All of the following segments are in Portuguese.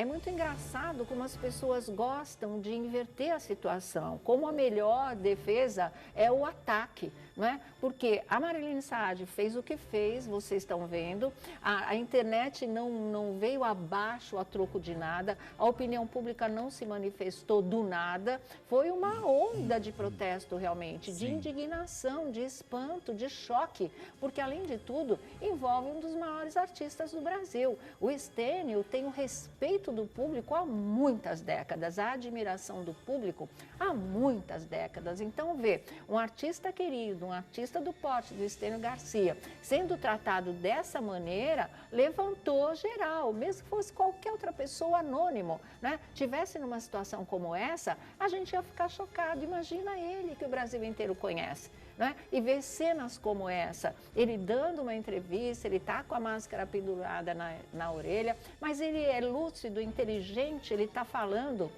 é muito engraçado como as pessoas gostam de inverter a situação, como a melhor defesa é o ataque, não é? Porque a Marilene Saad fez o que fez, vocês estão vendo, a internet não veio abaixo a troco de nada, a opinião pública não se manifestou do nada, foi uma onda de protesto realmente, de indignação, de espanto, de choque, porque além de tudo envolve um dos maiores artistas do Brasil. O Stênio tem o respeito do público há muitas décadas, a admiração do público há muitas décadas. Então, ver um artista querido, um artista do porte do Stênio Garcia, sendo tratado dessa maneira, levantou geral, mesmo que fosse qualquer outra pessoa anônimo, né? Tivesse numa situação como essa, a gente ia ficar chocado. Imagina ele, que o Brasil inteiro conhece. Né? E ver cenas como essa, ele dando uma entrevista, ele está com a máscara pendurada na orelha, mas ele é lúcido, inteligente, ele está falando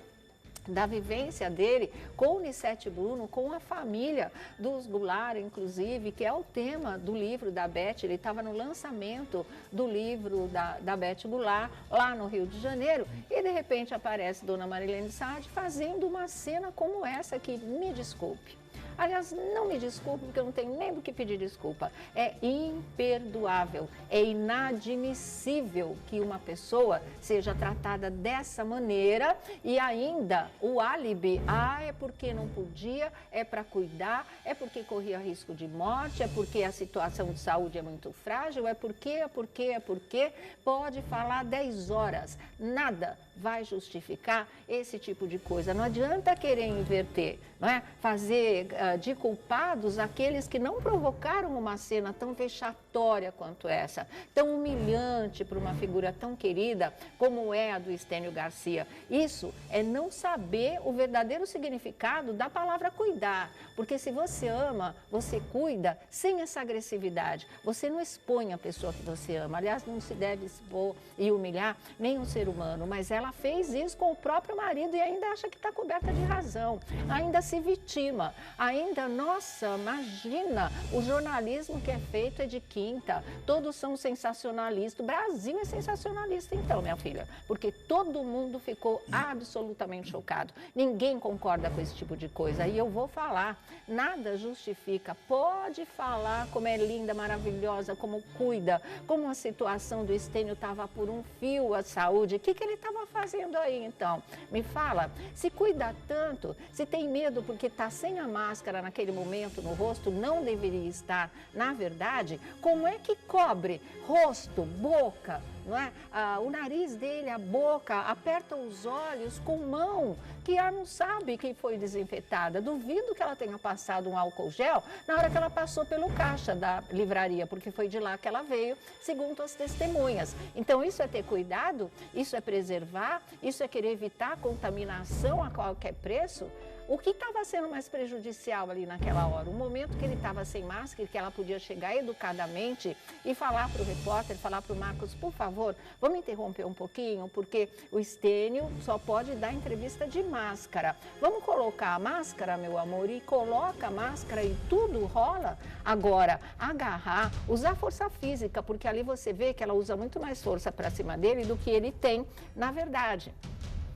da vivência dele com o Nissete Bruno, com a família dos Goulart, inclusive, que é o tema do livro da Beth. Ele estava no lançamento do livro da Beth Goulart, lá no Rio de Janeiro, e de repente aparece Dona Marilene Saad fazendo uma cena como essa, que, me desculpe, aliás, não me desculpe, porque eu não tenho nem do que pedir desculpa. É imperdoável, é inadmissível que uma pessoa seja tratada dessa maneira e ainda o álibi, é porque não podia, é para cuidar, é porque corria risco de morte, é porque a situação de saúde é muito frágil, é porque, pode falar 10 horas, nada vai justificar esse tipo de coisa. Não adianta querer inverter, não é? Fazer de culpados aqueles que não provocaram uma cena tão vexatória quanto essa, tão humilhante para uma figura tão querida como é a do Stênio Garcia. Isso é não saber o verdadeiro significado da palavra cuidar, porque se você ama, você cuida sem essa agressividade. Você não expõe a pessoa que você ama. Aliás, não se deve expor e humilhar nenhum ser humano, mas ela fez isso com o próprio marido e ainda acha que está coberta de razão, ainda se vitima, ainda, nossa, imagina, o jornalismo que é feito é de quinta, todos são sensacionalistas. O Brasil é sensacionalista então, minha filha, porque todo mundo ficou absolutamente chocado, ninguém concorda com esse tipo de coisa. E eu vou falar, nada justifica, pode falar como é linda, maravilhosa, como cuida, como a situação do Stênio estava por um fio, a saúde, o que ele estava fazendo aí então? Me fala, se cuida tanto, se tem medo porque está sem a máscara naquele momento no rosto, não deveria estar, na verdade, como é que cobre rosto, boca, não é? O nariz dele, a boca, aperta os olhos com mão, que ela não sabe que foi desinfetada. Duvido que ela tenha passado um álcool gel na hora que ela passou pelo caixa da livraria, porque foi de lá que ela veio, segundo as testemunhas. Então, isso é ter cuidado, isso é preservar, isso é querer evitar a contaminação a qualquer preço. O que estava sendo mais prejudicial ali naquela hora? O momento que ele estava sem máscara, que ela podia chegar educadamente e falar para o repórter, falar para o Marcos, por favor, vamos interromper um pouquinho, porque o Stênio só pode dar entrevista de máscara. Vamos colocar a máscara, meu amor, e coloca a máscara e tudo rola. Agora, agarrar, usar força física, porque ali você vê que ela usa muito mais força para cima dele do que ele tem, na verdade.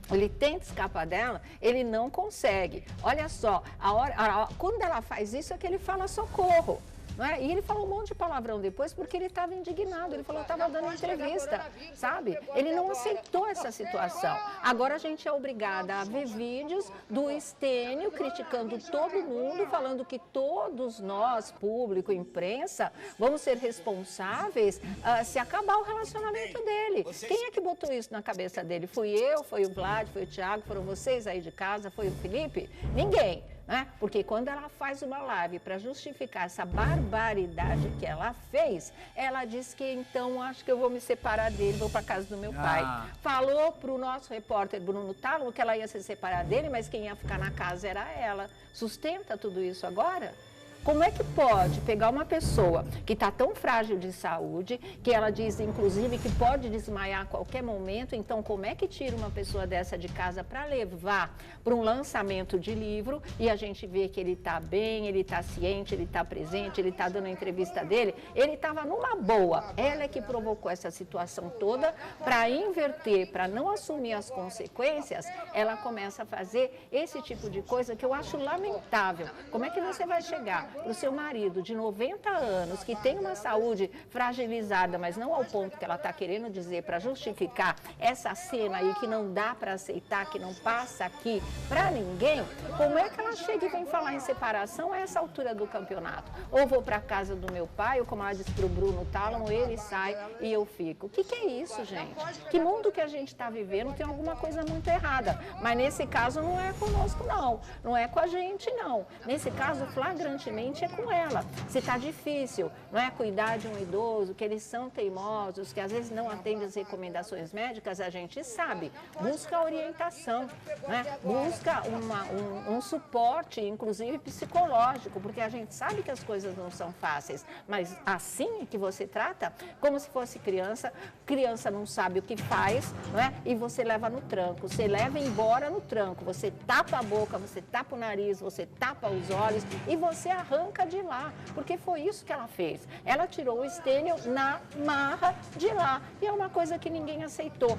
Ele tenta escapar dela, ele não consegue. Olha só, quando ela faz isso é que ele fala socorro. Não é? E ele falou um monte de palavrão depois porque ele estava indignado, ele falou que estava dando entrevista, sabe? Ele não aceitou essa situação. Agora a gente é obrigada a ver vídeos do Stênio criticando todo mundo, falando que todos nós, público, imprensa, vamos ser responsáveis se acabar o relacionamento dele. Quem é que botou isso na cabeça dele? Fui eu, foi o Vlad, foi o Thiago, foram vocês aí de casa, foi o Felipe? Ninguém. Né? Porque quando ela faz uma live para justificar essa barbaridade que ela fez, ela disse que então acho que eu vou me separar dele, vou para casa do meu pai. Falou para o nosso repórter Bruno Tálamo que ela ia se separar dele, mas quem ia ficar na casa era ela. Sustenta tudo isso agora? Como é que pode pegar uma pessoa que está tão frágil de saúde, que ela diz, inclusive, que pode desmaiar a qualquer momento, então como é que tira uma pessoa dessa de casa para levar para um lançamento de livro e a gente vê que ele está bem, ele está ciente, ele está presente, ele está dando a entrevista dele, ele estava numa boa. Ela é que provocou essa situação toda para inverter, para não assumir as consequências, ela começa a fazer esse tipo de coisa que eu acho lamentável. Como é que você vai chegar para o seu marido de 90 anos, que tem uma saúde fragilizada, mas não ao ponto que ela está querendo dizer para justificar essa cena aí que não dá para aceitar, que não passa aqui para ninguém, como é que ela chega e vem falar em separação a essa altura do campeonato? Ou vou para a casa do meu pai, ou como ela disse para o Bruno Tálamo, ele sai e eu fico. O que é isso, gente? Que mundo que a gente está vivendo tem alguma coisa muito errada. Mas nesse caso não é conosco, não. Não é com a gente, não. Nesse caso, flagrantemente, é com ela. Se está difícil, não é, cuidar de um idoso, que eles são teimosos, que às vezes não atendem as recomendações médicas, a gente sabe. Busca orientação, né? Busca um suporte, inclusive psicológico, porque a gente sabe que as coisas não são fáceis, mas assim que você trata, como se fosse criança, criança não sabe o que faz, não é? E você leva no tranco, você leva embora no tranco, você tapa a boca, você tapa o nariz, você tapa os olhos e você arranca de lá, porque foi isso que ela fez. Ela tirou o Estênio na marra de lá e é uma coisa que ninguém aceitou.